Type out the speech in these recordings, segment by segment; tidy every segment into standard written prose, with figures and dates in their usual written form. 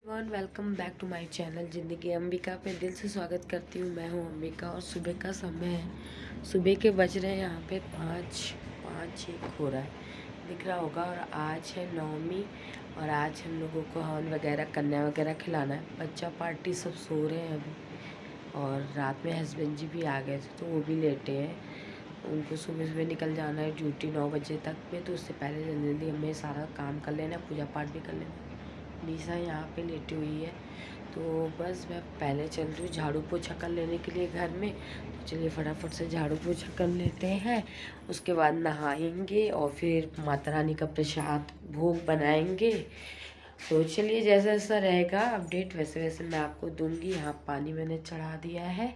Welcome back to my channel ज़िंदगी अंबिका पे दिल से स्वागत करती हूँ। मैं हूँ अंबिका और सुबह का समय है। सुबह के बज रहे हैं यहाँ पे 5:05 हो रहा है, दिख रहा होगा। और आज है नवमी और आज हम लोगों को हवन वगैरह कन्या वगैरह खिलाना है। बच्चा पार्टी सब सो रहे हैं अभी, और रात में हस्बैंड जी भी आ गए थे तो वो भी लेटे हैं। उनको सुबह सुबह निकल जाना है ड्यूटी 9 बजे तक में, तो उससे पहले जल्दी जल्दी हमें सारा काम कर लेना, पूजा पाठ भी कर लेना। निशा यहाँ पे लेटी हुई है, तो बस मैं पहले चल रही हूँ झाड़ू पोछा कर लेने के लिए घर में। तो चलिए फटाफट से झाड़ू पोछा कर लेते हैं, उसके बाद नहाएंगे और फिर माता रानी का प्रसाद भोग बनाएंगे। तो चलिए जैसा जैसा रहेगा अपडेट वैसे वैसे मैं आपको दूंगी। यहाँ पानी मैंने चढ़ा दिया है,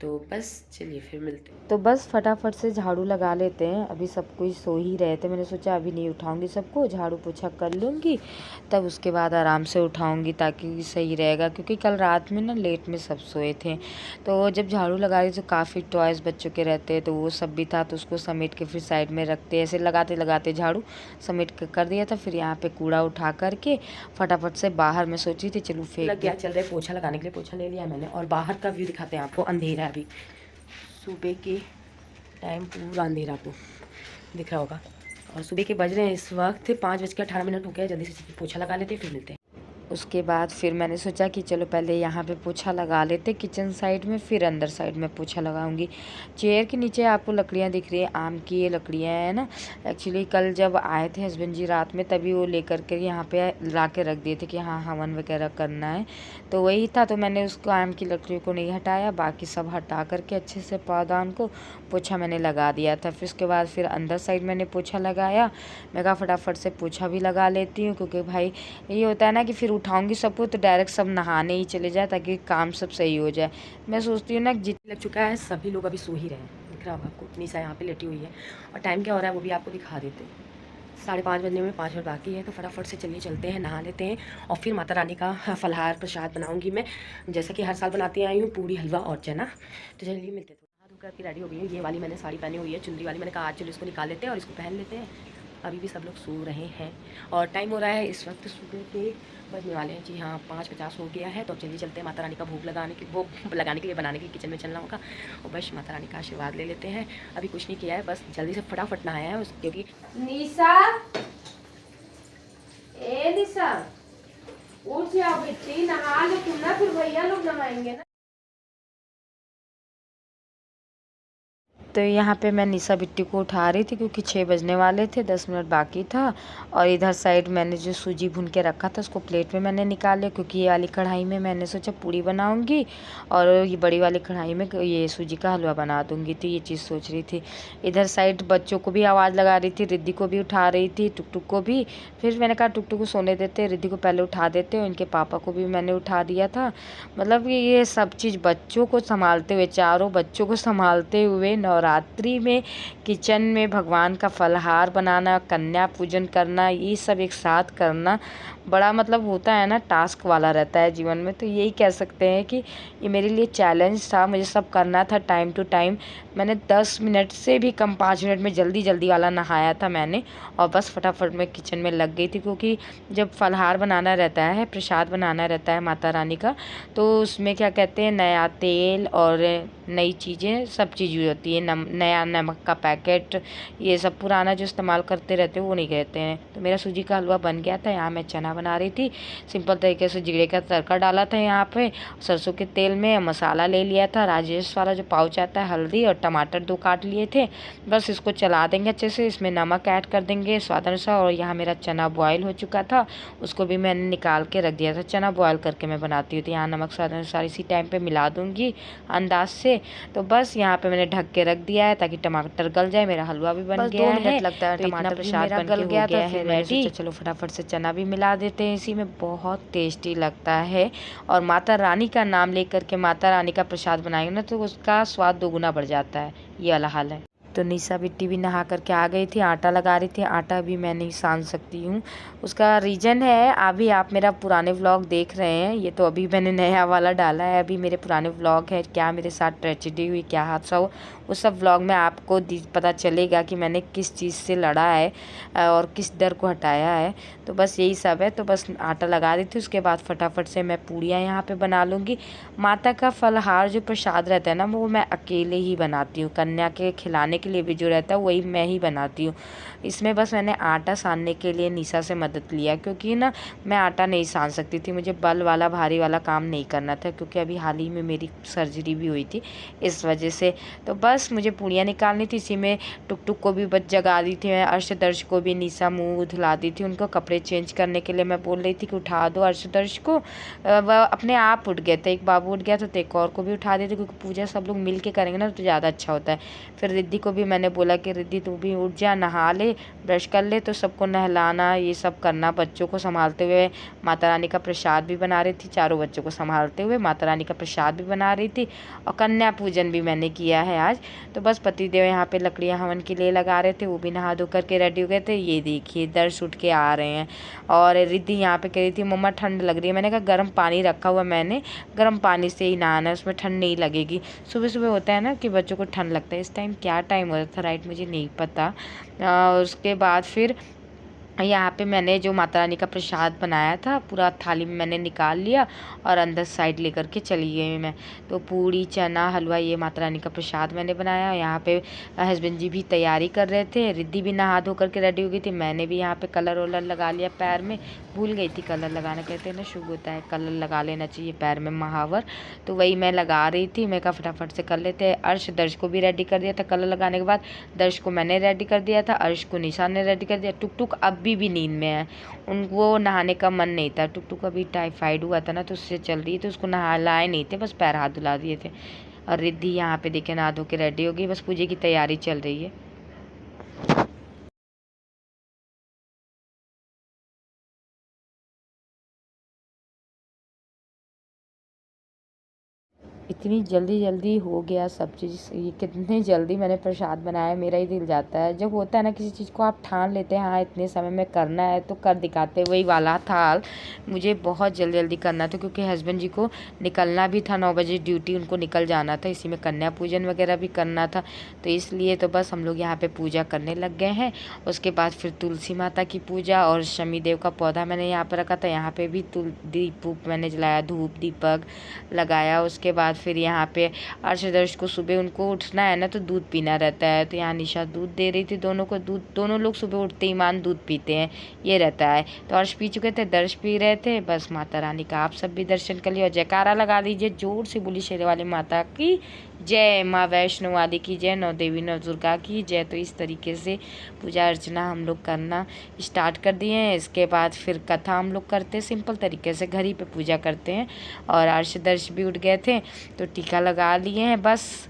तो बस चलिए फिर मिलते हैं। तो बस फटाफट से झाड़ू लगा लेते हैं। अभी सब कोई सो ही रहे थे, मैंने सोचा अभी नहीं उठाऊंगी सबको, झाड़ू पोछा कर लूँगी तब उसके बाद आराम से उठाऊंगी ताकि सही रहेगा। क्योंकि कल रात में ना लेट में सब सोए थे, तो जब झाड़ू लगा रही तो काफ़ी टॉयज़ बच्चों के रहते हैं, तो वो सब भी था, तो उसको समेट के फिर साइड में रखते, ऐसे लगाते लगाते झाड़ू समेट के कर दिया था। फिर यहाँ पे कूड़ा उठा करके फटाफट से बाहर मैं सोची थी चलो फेंक लग गया। चल रहे पोछा लगाने के लिए पोछा ले लिया मैंने, और बाहर का व्यू दिखाते हैं आपको। अंधेरा अभी सुबह के टाइम पूरा अंधेरा आपको दिख रहा होगा, और सुबह के बज रहे हैं इस वक्त 5:18 हो गया। जल्दी से पोछा लगा लेते फिर मिलते हैं। उसके बाद फिर मैंने सोचा कि चलो पहले यहाँ पे पोछा लगा लेते किचन साइड में, फिर अंदर साइड में पोछा लगाऊंगी। चेयर के नीचे आपको लकड़ियाँ दिख रही है, आम की ये लकड़ियाँ हैं ना। एक्चुअली कल जब आए थे हस्बैंड जी रात में, तभी वो लेकर के यहाँ पे ला के रख दिए थे कि हाँ हवन वगैरह करना है, तो वही था। तो मैंने उसको आम की लकड़ियों को नहीं हटाया, बाकी सब हटा करके अच्छे से पौधान को पोछा मैंने लगा दिया था। फिर उसके बाद फिर अंदर साइड मैंने पोछा लगाया। मैं कहा फटाफट से पोछा भी लगा लेती हूँ, क्योंकि भाई ये होता है ना कि फिर उठाऊंगी सबको तो डायरेक्ट सब नहाने ही चले जाए ताकि काम सब सही हो जाए। मैं सोचती हूँ ना जितने लग चुका है सभी लोग अभी सो ही रहे हैं, दिख रहा होगा आपको। निशा यहाँ पे लेटी हुई है, और टाइम क्या हो रहा है वो भी आपको दिखा देते हैं। 5:30 बजने में 5 मिनट बाकी है, तो फटाफट से चलिए चलते हैं, नहा लेते हैं। और फिर माता रानी का फलाहार प्रसाद बनाऊंगी मैं, जैसे कि हर साल बनाती आई हूँ, पूरी हलवा और चना। तो चलिए मिलते हैं। धोकर की रेडी हो गई है। ये वाली मैंने साड़ी पहनी हुई है, चुंदरी वाली। मैंने कहा आज चलो इसको निकाल लेते हैं और इसको पहन लेते हैं। अभी भी सब लोग सो रहे हैं, और टाइम हो रहा है इस वक्त सुबह के बजने वाले हैं जी हाँ 5:50 हो गया है। तो चलिए चलते हैं माता रानी का भोग लगाने के लिए बनाने के लिए किचन में चलना होगा, और बस माता रानी का आशीर्वाद ले लेते हैं। अभी कुछ नहीं किया है, बस जल्दी से फटाफट नहाया है क्योंकि निशा निशा उठ जाओ बेटी, नहा लो तुम ना, फिर भैया लोग नहाएंगे ना। तो यहाँ पे मैं निशा बिट्टी को उठा रही थी क्योंकि 6 बजने वाले थे, 10 मिनट बाकी था। और इधर साइड मैंने जो सूजी भून के रखा था उसको प्लेट में मैंने निकाल लिया, क्योंकि ये वाली कढ़ाई में मैंने सोचा पूड़ी बनाऊंगी और ये बड़ी वाली कढ़ाई में ये सूजी का हलवा बना दूंगी, तो ये चीज़ सोच रही थी। इधर साइड बच्चों को भी आवाज़ लगा रही थी, रिद्धि को भी उठा रही थी, टुकटुक को भी। फिर मैंने कहा टुकटुक को सोने देते, रिद्धि को पहले उठा देते, और इनके पापा को भी मैंने उठा दिया था। मतलब ये सब चीज़ बच्चों को संभालते हुए, चारों बच्चों को संभालते हुए नवरात्रि में किचन में भगवान का फलाहार बनाना, कन्या पूजन करना, ये सब एक साथ करना बड़ा मतलब होता है ना, टास्क वाला रहता है जीवन में। तो यही कह सकते हैं कि ये मेरे लिए चैलेंज था, मुझे सब करना था टाइम टू टाइम। मैंने 10 मिनट से भी कम 5 मिनट में जल्दी जल्दी वाला नहाया था मैंने, और बस फटाफट में किचन में लग गई थी। क्योंकि जब फलाहार बनाना रहता है, प्रसाद बनाना रहता है माता रानी का, तो उसमें क्या कहते हैं नया तेल और नई चीज़ें सब चीज़ यूज होती है। नया नमक का पैकेट, ये सब पुराना जो इस्तेमाल करते रहते हैं वो नहीं कहते हैं। तो मेरा सूजी का हलवा बन गया था। यहाँ मैं चना बना रही थी, सिंपल तरीके से जीरे का तड़का डाला था यहाँ पे सरसों के तेल में, मसाला ले लिया था राजेश वाला जो पाउच आता है, हल्दी और टमाटर 2 काट लिए थे। बस इसको चला देंगे अच्छे से, इसमें नमक ऐड कर देंगे स्वाद अनुसार। और यहाँ मेरा चना बॉयल हो चुका था, उसको भी मैंने निकाल के रख दिया था। चना बॉयल करके मैं बनाती हूँ, तो यहाँ नमक स्वाद अनुसार इसी टाइम पे मिला दूँगी अंदाज से। तो बस यहाँ पे मैंने ढक के रख दिया है ताकि टमाटर गल जाए। मेरा हलवा भी बन गया है, लगता है टमाटर प्रसाद बन गल गया था। फिर मैंने सोचा चलो फटाफट से चना भी मिला देते हैं इसी में, बहुत टेस्टी लगता है। और माता रानी का नाम लेकर के माता रानी का प्रसाद बनाएंगे ना तो उसका स्वाद 2 गुना बढ़ जाता है। ये वाला हाल है। तो निशा बिट्टी भी नहा करके आ गई थी, आटा लगा रही थी। आटा भी मैं नहीं सान सकती हूँ, उसका रीज़न है अभी आप मेरा पुराने व्लॉग देख रहे हैं, ये तो अभी मैंने नया वाला डाला है। अभी मेरे पुराने व्लॉग है, क्या मेरे साथ ट्रेजेडी हुई, क्या हादसा हुआ, उस सब व्लॉग में आपको पता चलेगा कि मैंने किस चीज़ से लड़ा है और किस डर को हटाया है। तो बस यही सब है। तो बस आटा लगा दी थी, उसके बाद फटाफट से मैं पूड़ियाँ यहाँ पे बना लूँगी। माता का फलहार जो प्रसाद रहता है ना, वो मैं अकेले ही बनाती हूँ। कन्या के खिलाने के लिए भी जो रहता है वही मैं ही बनाती हूँ। इसमें बस मैंने आटा सानने के लिए निशा से मदद लिया, क्योंकि ना मैं आटा नहीं सान सकती थी, मुझे बल वाला भारी वाला काम नहीं करना था, क्योंकि अभी हाल ही में मेरी सर्जरी भी हुई थी इस वजह से। तो बस मुझे पूड़ियाँ निकालनी थी। इसी में टुक टुक को भी जगा दी थी मैं, अर्शदर्श को भी। निशा मुँह धुला दी थी, उनको कपड़े चेंज करने के लिए मैं बोल रही थी कि उठा दो अर्शदर्श को। वह अपने आप उठ गए थे, एक बाबू उठ गया तो एक और को भी उठा देते, क्योंकि पूजा सब लोग मिल के करेंगे ना तो ज़्यादा अच्छा होता है। फिर रिद्धि को भी मैंने बोला कि रिद्धि तू भी उठ जा, नहा ले, ब्रश कर ले। तो सबको नहलाना ये सब करना, बच्चों को संभालते हुए माता रानी का प्रसाद भी बना रही थी, चारों बच्चों को संभालते हुए माता रानी का प्रसाद भी बना रही थी, और कन्या पूजन भी मैंने किया है आज। तो बस पतिदेव यहाँ पे लकड़ियाँ हवन के लिए लगा रहे थे, वो भी नहा धो करके रेडी हो गए थे। ये देखिए दर्श उठ के आ रहे हैं। और रिद्धि यहाँ पे कह रही थी मम्मा ठंड लग रही है। मैंने कहा गर्म पानी रखा हुआ, मैंने गर्म पानी से ही नहाना है, उसमें ठंड नहीं लगेगी। सुबह सुबह होता है ना कि बच्चों को ठंड लगता है, इस टाइम क्या टाइम होता था राइट मुझे नहीं पता। उसके बाद फिर यहाँ पे मैंने जो माता रानी का प्रसाद बनाया था पूरा थाली में मैंने निकाल लिया और अंदर साइड लेकर के चली गई मैं। तो पूड़ी चना हलवा ये माता रानी का प्रसाद मैंने बनाया। यहाँ पे हस्बैंड जी भी तैयारी कर रहे थे, रिद्धि भी नहा धो करके रेडी हो गई थी। मैंने भी यहाँ पे कलर वलर लगा लिया पैर में, भूल गई थी कलर लगाना, कहते हैं ना शुभ होता है कलर लगा लेना चाहिए पैर में, महावर। तो वही मैं लगा रही थी। मैं कहा फटाफट से कर लेते। अर्श दर्श को भी रेडी कर दिया था कलर लगाने के बाद, दर्श को मैंने रेडी कर दिया था, अर्श को निशा ने रेडी कर दिया। टुक टुक अब भी नींद में है, उनको नहाने का मन नहीं था। टुक टुक अभी टाइफाइड हुआ था ना तो उससे चल रही है, तो उसको नहलाए नहीं थे, बस पैर हाथ धुला दिए थे। और रिद्धि यहाँ पे देखे नहा धो के रेडी हो गई, बस पूजे की तैयारी चल रही है। इतनी जल्दी जल्दी हो गया सब चीज़, ये कितने जल्दी मैंने प्रसाद बनाया, मेरा ही दिल जाता है। जब होता है ना किसी चीज़ को आप ठान लेते हैं हाँ इतने समय में करना है तो कर दिखाते, वही वाला था मुझे बहुत जल्दी जल्दी करना था, क्योंकि हस्बैंड जी को निकलना भी था 9 बजे ड्यूटी, उनको निकल जाना था। इसी में कन्या पूजन वगैरह भी करना था, तो इसलिए तो बस हम लोग यहाँ पर पूजा करने लग गए हैं। उसके बाद फिर तुलसी माता की पूजा, और शमी देव का पौधा मैंने यहाँ पर रखा था, यहाँ पर भी दीप मैंने जलाया, धूप दीपक लगाया। उसके बाद फिर यहाँ पे अर्शदर्श को सुबह उनको उठना है ना तो दूध पीना रहता है, तो यहाँ निशा दूध दे रही थी दोनों को। दूध दोनों लोग सुबह उठते ही मान दूध पीते हैं, ये रहता है। तो अर्श पी चुके थे, दर्श पी रहे थे। बस माता रानी का आप सब भी दर्शन कर लिया और जयकारा लगा दीजिए जोर से, बोली शेरे वाली माता की जय, माँ वैष्णो वाली की जय, नौ देवी नौ दुर्गा की जय। तो इस तरीके से पूजा अर्चना हम लोग करना स्टार्ट कर दिए हैं। इसके बाद फिर कथा हम लोग करते हैं सिंपल तरीके से, घर ही पे पूजा करते हैं। और अर्श दर्श भी उठ गए थे तो टीका लगा लिए हैं। बस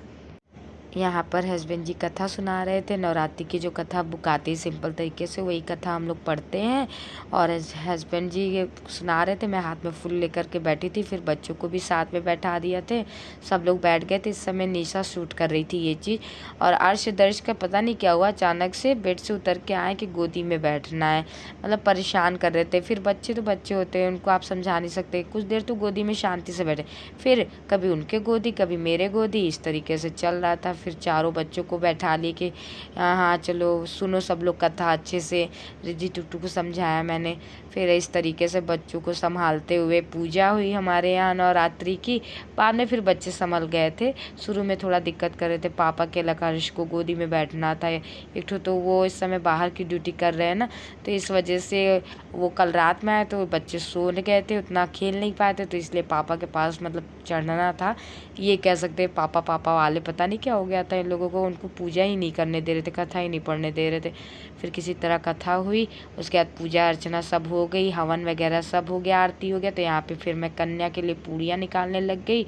यहाँ पर हस्बैंड जी कथा सुना रहे थे, नवरात्रि की जो कथा बुकाती सिंपल तरीके से वही कथा हम लोग पढ़ते हैं। और हस्बैंड जी ये सुना रहे थे, मैं हाथ में फूल लेकर के बैठी थी, फिर बच्चों को भी साथ में बैठा दिया थे, सब लोग बैठ गए थे। इस समय निशा शूट कर रही थी ये चीज़। और अर्श दर्श का पता नहीं क्या हुआ, अचानक से बेड से उतर के आए कि गोदी में बैठना है, मतलब परेशान कर रहे थे। फिर बच्चे तो बच्चे होते हैं, उनको आप समझा नहीं सकते, कुछ देर तो गोदी में शांति से बैठे, फिर कभी उनके गोदी कभी मेरे गोदी, इस तरीके से चल रहा था। फिर चारों बच्चों को बैठा लिए कि हाँ चलो सुनो सब लोग कथा अच्छे से, रिद्धि टुकटू को समझाया मैंने। फिर इस तरीके से बच्चों को संभालते हुए पूजा हुई हमारे यहाँ नवरात्रि की। बाद में फिर बच्चे संभल गए थे, शुरू में थोड़ा दिक्कत कर रहे थे, पापा के लकारिश को गोदी में बैठना था। एक तो वो इस समय बाहर की ड्यूटी कर रहे हैं ना, तो इस वजह से वो कल रात में आए तो बच्चे सो गए थे, उतना खेल नहीं पाए थे, तो इसलिए पापा के पास मतलब चढ़ना था, ये कह सकते हैं। पापा पापा वाले पता नहीं क्या हो गया था इन लोगों को, उनको पूजा ही नहीं करने दे रहे थे, कथा ही नहीं पढ़ने दे रहे थे। फिर किसी तरह कथा हुई, उसके बाद पूजा अर्चना सब हो हो गई, हवन वगैरह सब हो गया, आरती हो गया। तो यहाँ पे फिर मैं कन्या के लिए पूड़ियाँ निकालने लग गई।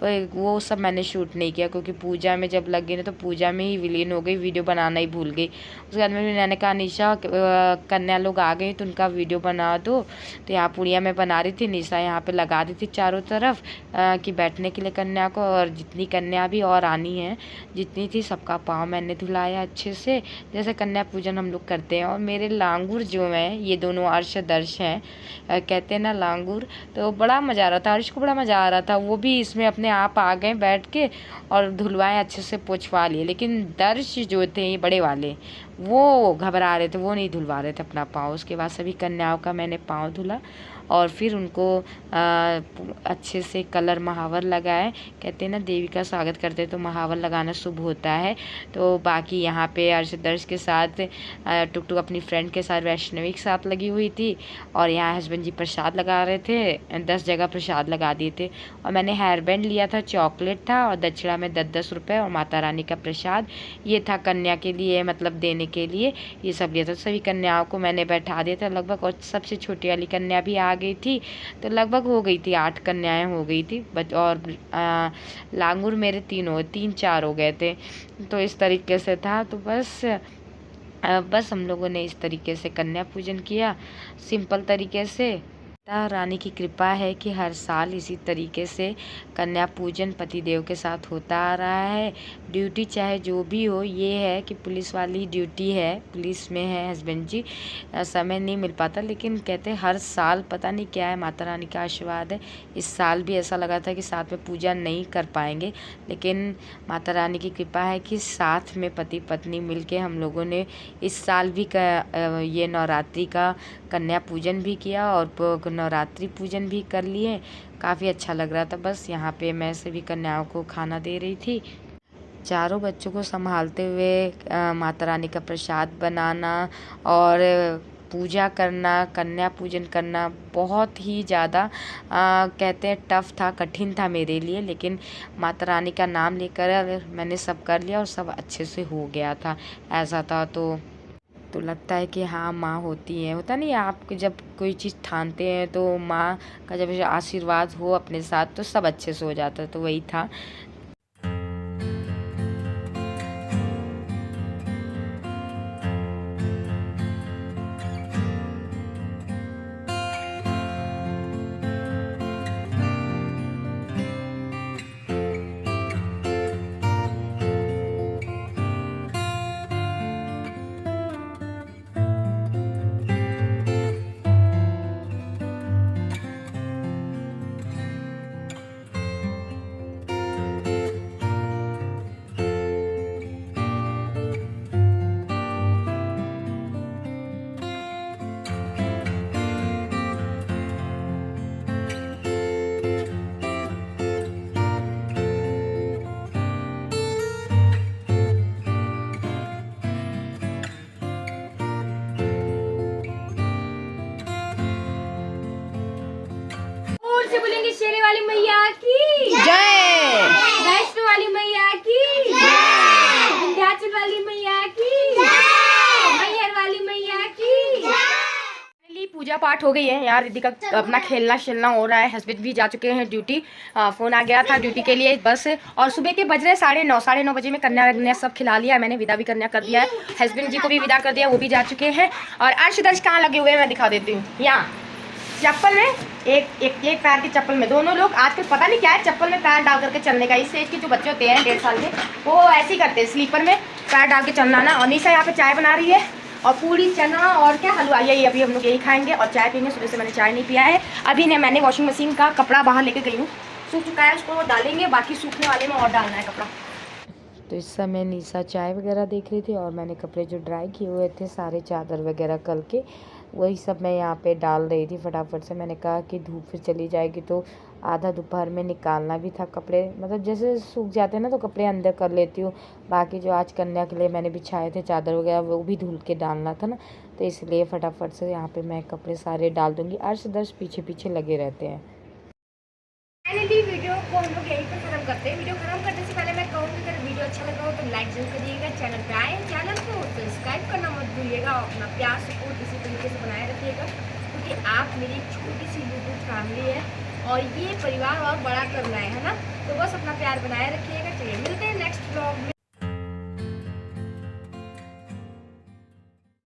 फिर वो सब मैंने शूट नहीं किया क्योंकि पूजा में जब लग गई ना तो पूजा में ही विलीन हो गई, वीडियो बनाना ही भूल गई। उसके बाद में मैंने कहा निशा कन्या लोग आ गई तो उनका वीडियो बना दो। तो यहाँ पूड़ियाँ मैं बना रही थी, निशा यहाँ पे लगा दी थी चारों तरफ कि बैठने के लिए कन्या को। और जितनी कन्या भी और आनी है, जितनी थी सबका पाँव मैंने धुलाया अच्छे से, जैसे कन्या पूजन हम लोग करते हैं। और मेरे लांगुर जो हैं, ये दोनों अर्श दर्श हैं, कहते हैं ना लांगुर, तो बड़ा मज़ा आ रहा था। अर्श को बड़ा मज़ा आ रहा था, वो भी इसमें अपने आप आ गए बैठ के और धुलवाए, अच्छे से पोंछवा लिए। लेकिन दर्श जो थे ये बड़े वाले, वो घबरा रहे थे, वो नहीं धुलवा रहे थे अपना पाँव। उसके बाद सभी कन्याओं का मैंने पाँव धुला और फिर उनको अच्छे से कलर महावर लगाए। कहते हैं ना देवी का स्वागत करते तो महावर लगाना शुभ होता है। तो बाकी यहाँ पे अर्शदर्श के साथ टुकटुक अपनी फ्रेंड के साथ वैष्णवी के साथ लगी हुई थी। और यहाँ हस्बैंड जी प्रसाद लगा रहे थे, 10 जगह प्रसाद लगा दिए थे। और मैंने हेयर बैंड लिया था, चॉकलेट था और दक्षिणा में 10-10 रुपये और माता रानी का प्रसाद ये था कन्या के लिए, मतलब देने के लिए ये सब लिया था। सभी कन्याओं को मैंने बैठा दिया था लगभग, और सबसे छोटी वाली कन्या भी आ गई थी। तो लगभग हो गई थी 8 कन्याएं हो गई थी और लांगुर मेरे 3-4 हो गए थे। तो इस तरीके से था। तो बस हम लोगों ने इस तरीके से कन्या पूजन किया, सिंपल तरीके से। माता रानी की कृपा है कि हर साल इसी तरीके से कन्या पूजन पतिदेव के साथ होता आ रहा है। ड्यूटी चाहे जो भी हो, ये है कि पुलिस वाली ड्यूटी है, पुलिस में है हस्बैंड जी, समय नहीं मिल पाता। लेकिन कहते हैं हर साल पता नहीं क्या है, माता रानी का आशीर्वाद है। इस साल भी ऐसा लगा था कि साथ में पूजा नहीं कर पाएंगे, लेकिन माता रानी की कृपा है कि साथ में पति पत्नी मिलके हम लोगों ने इस साल भी ये नवरात्रि का कन्या पूजन भी किया और नवरात्रि पूजन भी कर लिए। काफ़ी अच्छा लग रहा था। बस यहाँ पे मैं सभी कन्याओं को खाना दे रही थी, चारों बच्चों को संभालते हुए माता रानी का प्रसाद बनाना और पूजा करना, कन्या पूजन करना बहुत ही ज़्यादा कहते हैं टफ था, कठिन था मेरे लिए। लेकिन माता रानी का नाम लेकर मैंने सब कर लिया और सब अच्छे से हो गया था। ऐसा था तो लगता है कि हाँ माँ होती है, होता नहीं, आप जब कोई चीज़ ठानते हैं तो माँ का जब आशीर्वाद हो अपने साथ तो सब अच्छे से हो जाता है। तो वही था। से बोलेंगे शेरे वाली मैया की जय, वैष्णो वाली मैया की जय, विंध्याचल वाली मैया की जय, मैहर वाली मैया की जय। पूजा पाठ हो गई है यार, दीदी का अपना खेलना शेलना हो रहा है। हस्बैंड भी जा चुके हैं ड्यूटी, फ़ोन आ गया था ड्यूटी के लिए बस। और सुबह के बज रहे 9:30 बजे में कन्या वन्या सब खिला लिया मैंने, विदा भी कन्या कर दिया है। हस्बैंड जी को भी विदा कर दिया, वो भी जा चुके हैं। और अर्श दर्श कहाँ लगे हुए हैं मैं दिखा देती हूँ। यहाँ चप्पल में एक पैर की चप्पल में, दोनों लोग आजकल पता नहीं क्या है चप्पल में पैर डाल करके चलने का। इस एज के जो बच्चे होते हैं 1.5 साल के, वो ऐसे ही करते हैं, स्लीपर में पैर डाल के चलना ना। और निशा यहाँ पे चाय बना रही है और पूरी चना और क्या हलवा, यही अभी हम लोग यही खाएंगे और चाय पीएंगे। सुबह से मैंने चाय नहीं पिया है। अभी ने मैंने वॉशिंग मशीन का कपड़ा बाहर लेके गई हूँ, सूख चुका है, उसको डालेंगे, बाकी सूखने वाले में और डालना है कपड़ा। तो इस समय निशा चाय वगैरह देख रही थी और मैंने कपड़े जो ड्राई किए हुए थे सारे चादर वगैरह कल के, वही सब मैं यहाँ पे डाल रही थी फटाफट से। मैंने कहा कि धूप फिर चली जाएगी तो आधा दोपहर में निकालना भी था कपड़े, मतलब जैसे सूख जाते हैं ना तो कपड़े अंदर कर लेती हूँ। बाकी जो आज कन्या के लिए मैंने बिछाए थे चादर वगैरह वो भी धुल के डालना था ना, तो इसलिए फटाफट से यहाँ पे मैं कपड़े सारे डाल दूँगी। अर्श दर्श पीछे पीछे लगे रहते हैं। फाइनली वीडियो को हम लोग यहीं पर खत्म करते हैं। वीडियो खत्म करने से पहले मैं कहूँगी अगर वीडियो अच्छा लगा हो तो लाइक जरूर करिएगा, चैनल पे आए चैनल को सब्सक्राइब करना मत भूलिएगा और अपना प्यार सपोर्ट इसी तरीके से बनाए रखिएगा। कि आप मेरी एक छोटी सी यूट्यूब फैमिली है और ये परिवार और बड़ा करना है ना। तो बस अपना प्यार बनाए रखिएगा। चलिए मिलते हैं नेक्स्ट व्लॉग में।